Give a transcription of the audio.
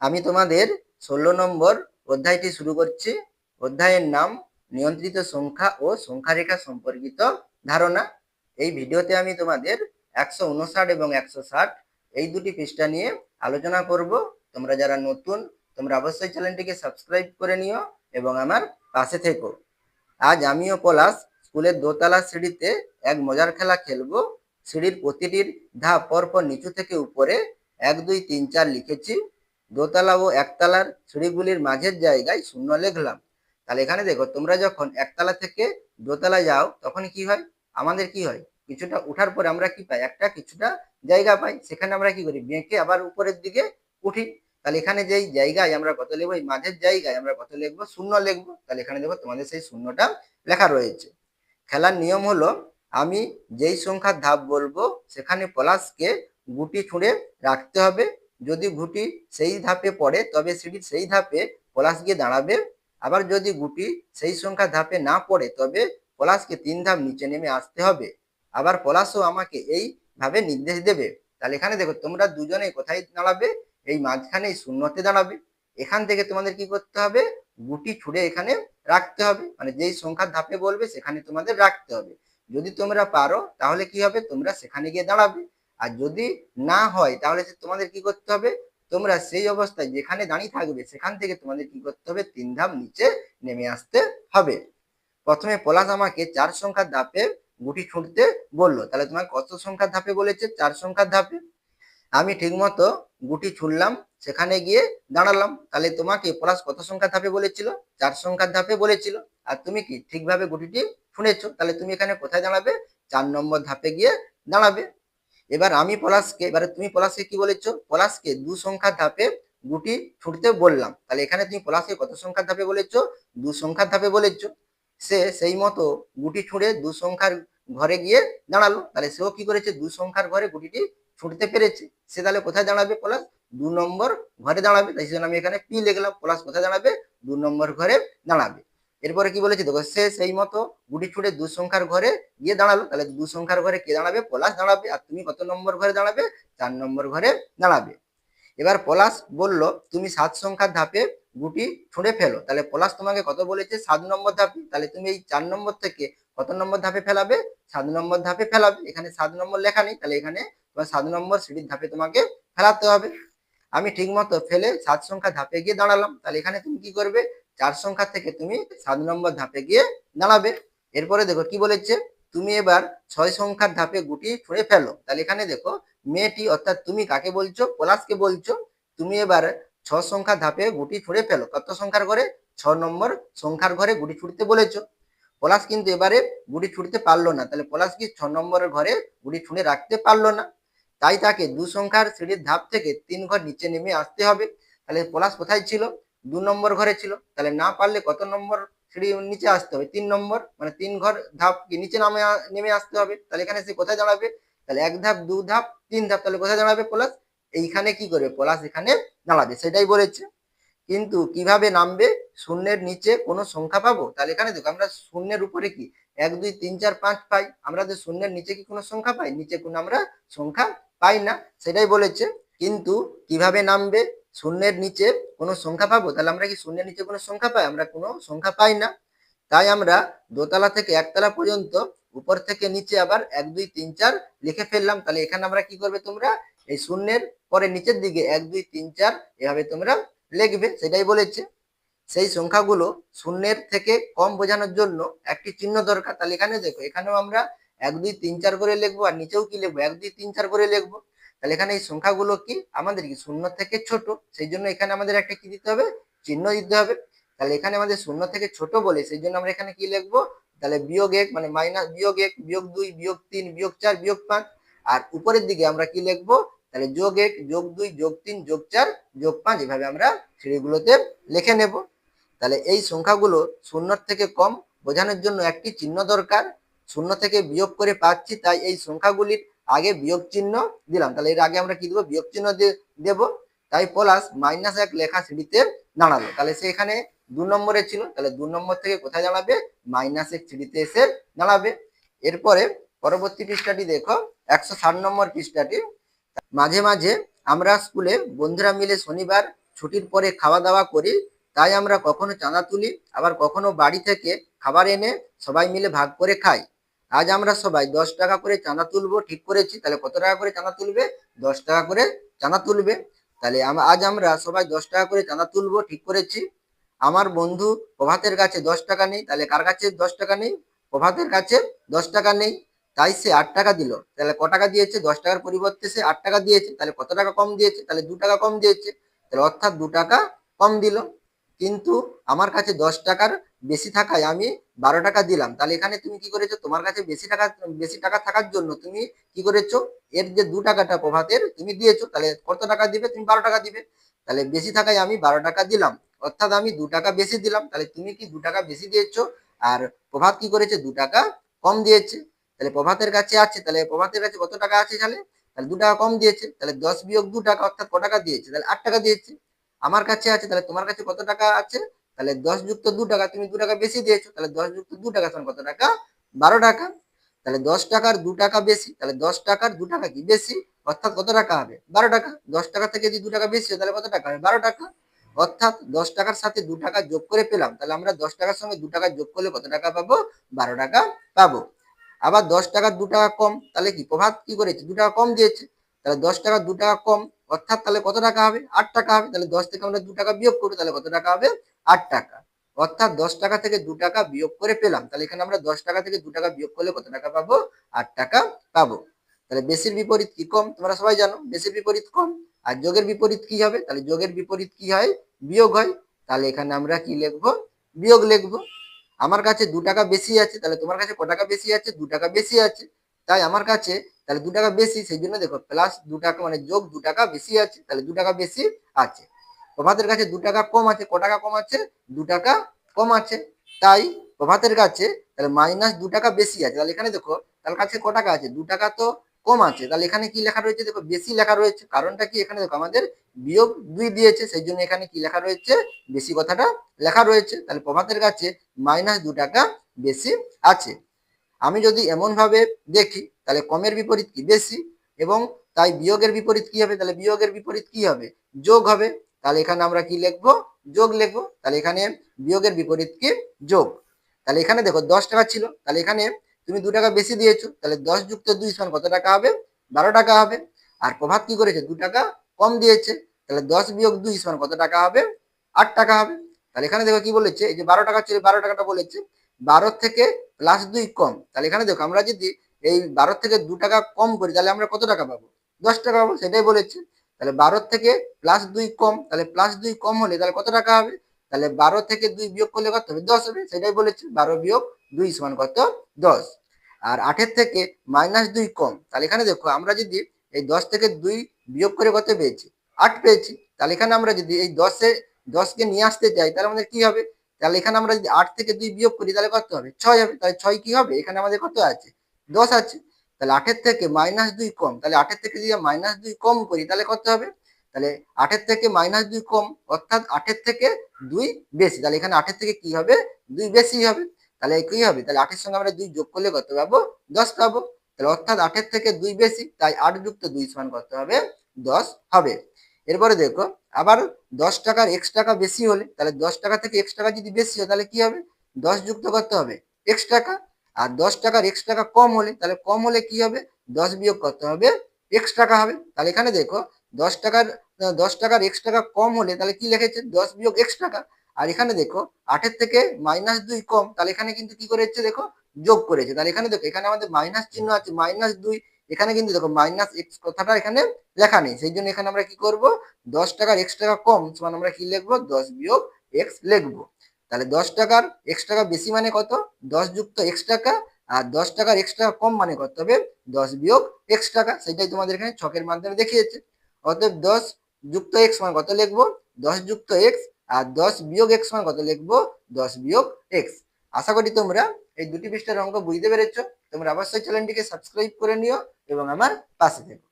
আমি তোমাদের 16 নম্বর অধ্যায়টি শুরু করছি। অধ্যায়ের নাম নিয়ন্ত্রিত সংখ্যা ও সংখ্যারেখা সম্পর্কিত ধারণা। এই ভিডিওতে আমি তোমাদের 159 এবং 160 এই দুটি পৃষ্ঠা নিয়ে আলোচনা করব। তোমরা যারা নতুন, তোমরা অবশ্যই চ্যানেলটিকে সাবস্ক্রাইব করে নিও এবং আমার পাশে থেকো। আজ আমি ও পলাশ স্কুলের দোতলা সিঁড়িতে এক মজার খেলা খেলবো। সিঁড়ির প্রতিটির ধাপ পরপর নিচু থেকে উপরে 1 2 3 4 লিখেছি। দোতলা ও একতলার সিঁড়িগুলির মাঝের জায়গায় শূন্য লিখলাম। তাহলে এখানে দেখো, তোমরা যখন একতলা থেকে দোতলা যাও তখন কি হয়, আমাদের কি হয়, কিছুটা উঠার পরে আমরা কি পাই, একটা কিছুটা জায়গা পাই। সেখানে আমরা কি করি, বেঁকে আবার উপরের দিকে উঠি। তাহলে এখানে যেই জায়গায় আমরা কত লিখবো, এই মাঝের জায়গায় আমরা কত লিখবো, শূন্য লিখবো। তাহলে এখানে দেখো তোমাদের সেই শূন্যটা লেখা রয়েছে। খেলার নিয়ম হলো, আমি যেই সংখ্যার ধাপ বলবো সেখানে পলাশকে গুটি ছুঁড়ে রাখতে হবে। যদি গুটি সেই ধাপে পড়ে তবে সিঁড়ির সেই ধাপে পলাশ গিয়ে দাঁড়াবে। আবার যদি গুটি সেই সংখ্যার ধাপে না পড়ে তবে পলাশকে 3 ধাপ নিচে নেমে আসতে হবে। আবার পলাশও আমাকে এইভাবে নির্দেশ দেবে। তাহলে এখানে দেখো, তোমরা দুজনে কোথায় দাঁড়াবে, এই মাঝখানে শূন্যতে দাঁড়াবে। এখান থেকে তোমাদের কি করতে হবে, গুটি ছুঁড়ে এখানে রাখতে হবে, মানে যেই সংখ্যার ধাপে বলবে সেখানে তোমাদের রাখতে হবে। যদি তোমরা পারো তাহলে কি হবে, তোমরা সেখানে গিয়ে দাঁড়াবে। আর যদি না হয় তাহলে তোমাদের কি করতে হবে, তোমরা সেই অবস্থায় যেখানে দাঁড়িয়ে থাকবে সেখান থেকে তোমাদের কি করতে হবে, 3 ধাপ নিচে নেমে আসতে হবে। প্রথমে পলাশ আমাকে 4 সংখ্যার ধাপে গুটি ছুঁড়তে বললো। তাহলে তোমার কত সংখ্যার ধাপে বলেছে, 4 সংখ্যার ধাপে। আমি ঠিকমতো গুটি ছুঁড়লাম, সেখানে গিয়ে দাঁড়ালাম। তাহলে তোমাকে পলাশ কত সংখ্যার ধাপে বলেছিল, 4 সংখ্যার ধাপে বলেছিল। আর তুমি কি ঠিকভাবে গুটিটি ছুঁড়েছো, তাহলে তুমি এখানে কোথায় দাঁড়াবে, 4 নম্বর ধাপে গিয়ে দাঁড়াবে। এবার আমি পলাশকে, এবারে তুমি পলাশকে কি বলেছো, পলাশকে 2 সংখ্যার ধাপে গুটি ছুঁড়তে বললাম। তাহলে এখানে তুমি পলাশকে কত সংখ্যার ধাপে বলেছো, 2 সংখ্যার ধাপে বলেছো। সে সেই মতো গুটি ছুঁড়ে 2 সংখ্যার ঘরে গিয়ে দাঁড়ালো। তাহলে সেও কি করেছে, 2 সংখ্যার ঘরে গুটিটি ছুঁড়তে পেরেছে। সে তাহলে কোথায় দাঁড়াবে, পলাশ 2 নম্বর ঘরে দাঁড়াবে। তাই জন্য আমি এখানে পি লিখলাম। পলাশ কোথায় দাঁড়াবে, 2 নম্বর ঘরে দাঁড়াবে। এরপরে কি বলেছে দেখো, সে সেই মতো গুটি ছুঁড়ে 2 সংখ্যার ঘরে গিয়ে দাঁড়ালো। তাহলে 2 সংখ্যার ঘরে কে দাঁড়াবে, পলাশ দাঁড়াবে। আর তুমি কত নম্বর ঘরে দাঁড়াবে, 4 নম্বর ঘরে দাঁড়াবে। এবার পলাশ বলল, তুমি 7 সংখ্যার ধাপে গুটি ছুঁড়ে ফেলো। তাহলে পলাশ তোমাকে কত বলেছে, 7 নম্বর ধাপে। তাহলে তুমি এই 4 নম্বর থেকে কত নম্বর ধাপে ফেলাবে, 7 নম্বর ধাপে ফেলাবে। এখানে 7 নম্বর লেখা নেই, তাহলে এখানে তোমার 7 নম্বর সিঁড়ির ধাপে তোমাকে ফেলাতে হবে। আমি ঠিক মতো ফেলে 7 সংখ্যা ধাপে গিয়ে দাঁড়ালাম। তাহলে এখানে তুমি কি করবে, 4 সংখ্যা থেকে তুমি 7 নম্বর ধাপে গিয়ে দাঁড়াবে। এরপরে দেখো কি বলেছে, তুমি এবার 6 সংখ্যার ধাপে গুটি ছুঁড়ে ফেলো। তাহলে এখানে দেখো, মেয়েটি অর্থাৎ তুমি কাকে বলছো, পলাশকে বলছো। তুমি এবার 6 সংখ্যার ধাপে গুটি ছুঁড়ে ফেলো। কত সংখ্যার ঘরে, 6 নম্বর সংখ্যার ঘরে গুটি ছুঁড়তে বলেছো। পলাশ কিন্তু এবারে গুটি ছুঁড়তে পারলো না। তাহলে পলাশ কি 6 নম্বরের ঘরে গুটি ছুঁড়ে রাখতে পারলো না। তাই তাকে 2 সংখ্যার সিঁড়ির ধাপ থেকে 3 ঘর নিচে নেমে আসতে হবে। তাহলে পলাশ কোথায় ছিল, 2 নম্বর ঘরে ছিল। তাহলে না পারলে কত নম্বর সিঁড়ি নিচে আসতে হবে, 3 নম্বর, মানে 3 ঘর ধাপ কি নিচে নেমে আসতে হবে। তাহলে এখানে সে কোথায় দাঁড়াবে, তাহলে 1 ধাপ 2 ধাপ 3 ধাপ, তাহলে কোথায় দাঁড়াবে পলাশ, এইখানে কি করবে, পলাশ এখানে দাঁড়াবে, সেটাই বলেছে। কিন্তু কিভাবে নামবে, শূন্যের নিচে কোনো সংখ্যা পাবো। তাহলে এখানে দেখো, আমরা শূন্যের উপরে কি 1 2 3 4 5 পাই, আমরা যে শূন্যের নিচে কি কোনো সংখ্যা পাই, নিচে কোনো আমরা সংখ্যা পাই না, সেটাই বলেছে। কিন্তু কিভাবে নামবে, শূন্যের নিচে কোনো সংখ্যা পাবো। তাহলে আমরা কি শূন্যের নিচে কোনো সংখ্যা পাই, আমরা কোনো সংখ্যা পাই না। তাই আমরা দোতলা থেকে একতলা পর্যন্ত উপর থেকে নিচে আবার 1 2 3 4 লিখে ফেললাম। তাহলে এখানে আমরা কি করবে, তোমরা এই শূন্যের পরে নিচের দিকে 1 2 3 4 এভাবে তোমরা লিখবে, সেটাই বলেছে। সেই সংখ্যাগুলো শূন্যের থেকে কম বোঝানোর জন্য একটি চিহ্ন দরকার। তাহলে এখানে দেখো, এখানেও আমরা 1 2 3 4 করে লিখবো, আর নিচেও কি লিখবো, 1 2 3 4 করে লিখবো। তাহলে এখানে এই সংখ্যাগুলো কি আমাদের কি শূন্য থেকে ছোট, সেই জন্য এখানে আমাদের একটা কি দিতে হবে, চিহ্ন দিতে হবে। তাহলে এখানে আমাদের শূন্য থেকে ছোট বলে সেই জন্য আমরা এখানে কি লিখবো, তাহলে -1 মানে মাইনাস -1 -2 -3 -4 -5। আর উপরের দিকে আমরা কি লিখবো, তাহলে +1 +2 +3 +4 +5, এভাবে আমরা সিঁড়িগুলোতে লিখে নেব। তাহলে এই সংখ্যাগুলো শূন্যর থেকে কম বোঝানোর জন্য একটি চিহ্ন দরকার। শূন্য থেকে বিয়োগ করে পাচ্ছি, তাই এই সংখ্যাগুলির আগে বিয়োগ চিহ্ন দিলাম। তাহলে এর আগে আমরা কি দেবো, বিয়োগ চিহ্ন দেব। তাই পলাশ -1 লেখা সিঁড়িতে দাঁড়ালো। তাহলে সে এখানে 2 নম্বরে ছিল, তাহলে 2 নম্বর থেকে কোথায় দাঁড়াবে, -1 সিঁড়িতে এসে দাঁড়াবে। এরপরে পরবর্তী পৃষ্ঠাটি দেখো, 160 নম্বর পৃষ্ঠাটি। মাঝে মাঝে আমরা স্কুলে বন্ধুরা মিলে শনিবার ছুটির পরে খাওয়া দাওয়া করি, তাই আমরা কখনো চাঁদা তুলি, আবার কখনো বাড়ি থেকে খাবার এনে সবাই মিলে ভাগ করে খাই। আজ আমরা সবাই 10 টাকা করে চাঁদা তুলবো ঠিক করেছি। তাহলে কত টাকা করে চাঁদা তুলবে? 10 টাকা করে চাঁদা তুলবে। তাহলে আজ আমরা সবাই 10 টাকা করে চাঁদা তুলবো ঠিক করেছি। আমার বন্ধু প্রভাতের কাছে 10 টাকা নেই, তাহলে কার কাছে 10 টাকা নেই? প্রভাতের কাছে 10 টাকা নেই, তাই সে 8 টাকা দিল। তাহলে ক টাকা দিয়েছে? 10 টাকার পরিবর্তে সে 8 টাকা দিয়েছে। তাহলে কত টাকা কম দিয়েছে? তাহলে 2 টাকা কম দিয়েছে। তাহলে অর্থাৎ 2 টাকা কম দিল। কিন্তু আমার কাছে 10 টাকার বেশি থাকায় আমি 12 টাকা দিলাম। তাহলে এখানে তুমি কি করেছো? তোমার কাছে বেশি টাকা থাকার জন্য তুমি কি করেছো? এর যে 2 টাকাটা প্রভাতের তুমি দিয়েছো, তাহলে কত টাকা দিবে? তুমি 12 টাকা দিবে। তাহলে বেশি থাকায় আমি 12 টাকা দিলাম, অর্থাৎ আমি 2 টাকা বেশি দিলাম। তাহলে তুমি কি 2 টাকা বেশি দিয়েছো, আর প্রভাত কি করেছে? 2 টাকা কম দিয়েছে। তাহলে প্রভাতের কাছে আছে, তাহলে প্রভাতের কাছে কত টাকা আছে? তাহলে তাহলে 2 টাকা কম দিয়েছে। তাহলে 10 বিয়োগ 2 টাকা অর্থাৎ ক টাকা দিয়েছে? তাহলে 8 টাকা দিয়েছে। আমার কাছে আছে, তাহলে তোমার কাছে কত টাকা আছে? তাহলে 10 যুক্ত 2 টাকা, তুমি 2 টাকা বেশি দিয়েছো। তাহলে 10 যুক্ত 2 টাকা সমান কত টাকা? 12 টাকা। তাহলে 10 টাকার 2 টাকা বেশি, তাহলে 10 টাকার 2 টাকা কি বেশি, অর্থাৎ কত টাকা হবে? 12 টাকা। 10 টাকা থেকে যদি 2 টাকা বেশি হয় তাহলে কত টাকা হবে? 12 টাকা। অর্থাৎ 10 টাকার সাথে 2 টাকা যোগ করে পেলাম। তাহলে আমরা 10 টাকার সঙ্গে 2 টাকা যোগ করলে কত টাকা পাবো? 12 টাকা পাবো। আবার 10 টাকার 2 টাকা কম, তাহলে কি প্রভাত কি করেছে? 2 টাকা কম দিয়েছে। তাহলে 10 টাকার 2 টাকা কম, অর্থাৎ তাহলে কত টাকা হবে? 8 টাকা হবে। তাহলে 10 থেকে আমরা 2 টাকা বিয়োগ করবো, তাহলে কত টাকা হবে? 8 টাকা। অর্থাৎ 10 টাকা থেকে 2 টাকা বিয়োগ করে পেলাম। তাহলে এখানে আমরা 10 টাকা থেকে 2 টাকা বিয়োগ করলে কত টাকা পাবো? 8 টাকা পাবো। তাহলে বেশির বিপরীত কি? কম। তোমরা সবাই জানো বেশির বিপরীত কম। আর যোগের বিপরীত কি হবে? তাহলে যোগের বিপরীত কি হয়? বিয়োগ হয়। তাহলে এখানে আমরা কি লিখবো? বিয়োগ লিখবো। আমার কাছে 2 টাকা বেশি আছে, তাহলে তোমার কাছে ক টাকা বেশি আছে? 2 টাকা বেশি আছে। তাই আমার কাছে তাহলে 2 টাকা বেশি, সেই জন্য দেখো প্লাস 2 টাকা মানে যোগ 2 টাকা বেশি আছে, তাহলে 2 টাকা বেশি আছে। প্রভাতের কাছে 2 টাকা কম আছে, ক টাকা কম আছে? 2 টাকা কম আছে। তাই প্রভাতের কাছে তাহলে -2 টাকা বেশি আছে। তাহলে এখানে দেখো তার কাছে ক টাকা আছে? 2 টাকা তো কম আছে। তাহলে এখানে কি লেখা রয়েছে? দেখো বেশি লেখা রয়েছে। কারণটা কি? এখানে দেখো আমাদের বিয়োগ 2 দিয়েছে, সেই জন্য এখানে কি লেখা রয়েছে? বেশি কথাটা লেখা রয়েছে। তাহলে প্রভাতের কাছে -2 টাকা বেশি আছে। আমি যদি এমন ভাবে দেখি তাহলে কমের বিপরীত কি? বেশি। এবং তাই বিয়োগের বিপরীত কি হবে? তাহলে বিয়োগের বিপরীত কি হবে? যোগ হবে। তাহলে এখানে আমরা কি লিখবো? যোগ লিখবো। তাহলে এখানে বিয়োগের বিপরীত কি? যোগ। তাহলে এখানে দেখো 10 টাকা ছিল, তাহলে এখানে তুমি 2 টাকা বেশি দিয়েছো, তাহলে 10 যুক্ত 2 সমান কত টাকা হবে? 12 টাকা হবে। আর প্রভাত কি করেছে? 2 টাকা কম দিয়েছে, তাহলে 10 বিয়োগ 2 সমান কত টাকা হবে? 8 টাকা হবে। তাহলে এখানে দেখো কি বলেছে? এই যে 12 টাকা ছিল, 12 টাকাটা বলেছে 12 থেকে +2 কম। তাহলে এখানে দেখো আমরা যদি এই 12 থেকে 2 টাকা কম করি তাহলে আমরা কত টাকা পাবো? 10 টাকা পাবো, সেটাই বলেছে। তাহলে 12 থেকে +2 কম, তাহলে +2 কম হলে তাহলে কত টাকা হবে? তাহলে 12 থেকে 2 বিয়োগ করলে কত হবে? 10 হবে, সেটাই বলেছে। 12 বিয়োগ 2 সমান কত? 10। আর 8 থেকে -2 কম, তাহলে এখানে দেখো আমরা যদি এই 10 থেকে 2 বিয়োগ করে কত পেয়েছি? 8 পেয়েছি। তাহলে এখানে আমরা যদি এই 10কে নিয়ে আসতে চাই তাহলে আমাদের কি হবে? তাহলে এখানে আমরা যদি 8 থেকে 2 বিয়োগ করি তাহলে কত হবে? 6 হবে। তাহলে 6 কি হবে? এখানে আমাদের কত আছে? 10 আছে। তাহলে 8 থেকে -2 কম, তাহলে 8 থেকে যদি -2 কম করি তাহলে কত হবে? তাহলে 8 থেকে -2 কম, অর্থাৎ 8 থেকে 2 বেশি। তাহলে এখানে 8 থেকে কি হবে? 2 বেশি হবে। তাহলে কি হবে? তাহলে 8 এর সঙ্গে আমরা 2 যোগ করলে কত পাবো? 10 পাবো। তাহলে অর্থাৎ 8 থেকে 2 বেশি, তাই 8 যুক্ত 2 সমান কত হবে? 10 হবে। এরপরে দেখো আবার 10 টাকার x টাকা বেশি হলে, তাহলে 10 টাকা থেকে x টাকা যদি বেশি হয় তাহলে কি হবে? 10 যুক্ত কত হবে? x টাকা। আর 10 টাকার x টাকা কম হলে, তাহলে কম হলে কি হবে? 10 বিয়োগ কত হবে? x টাকা হবে। তাহলে এখানে দেখো 10 টাকার x টাকা কম হলে তাহলে কি লিখেছে? 10 বিয়োগ x টাকা। আর এখানে দেখো 8 এর থেকে -2 কম, তাহলে এখানে কিন্তু কি করেছে? দেখো যোগ করেছে। তাহলে এখানে দেখো এখানে আমাদের মাইনাস চিহ্ন আছে, -2। এখানে কিন্তু দেখো -x কথাটা এখানে লেখা নেই, সেই জন্য এখানে আমরা কি করব? 10 টাকার x টাকা কম সমান আমরা কি লিখবো? 10 বিয়োগ x লিখবো। তাহলে 10 টাকার x টাকা বেশি মানে কত? 10 যুক্ত x টাকা। আর 10 টাকার x টাকা কম মানে কত হবে? 10 বিয়োগ x টাকা। সেটাই তোমাদের এখানে ছকের মাধ্যমে দেখিয়েছে। অতএব 10 যুক্ত x সমান কত লিখবো? 10 যুক্ত x। আর 10 বিয়োগ x সমান কত লিখবো? 10 বিয়োগ x। আশা করি তোমরা এই দুটি পৃষ্ঠার অঙ্ক বুঝতে পেরেছো। তোমরা অবশ্যই চ্যানেলটিকে সাবস্ক্রাইব করে নিও এবং আমার পাশে থেকো।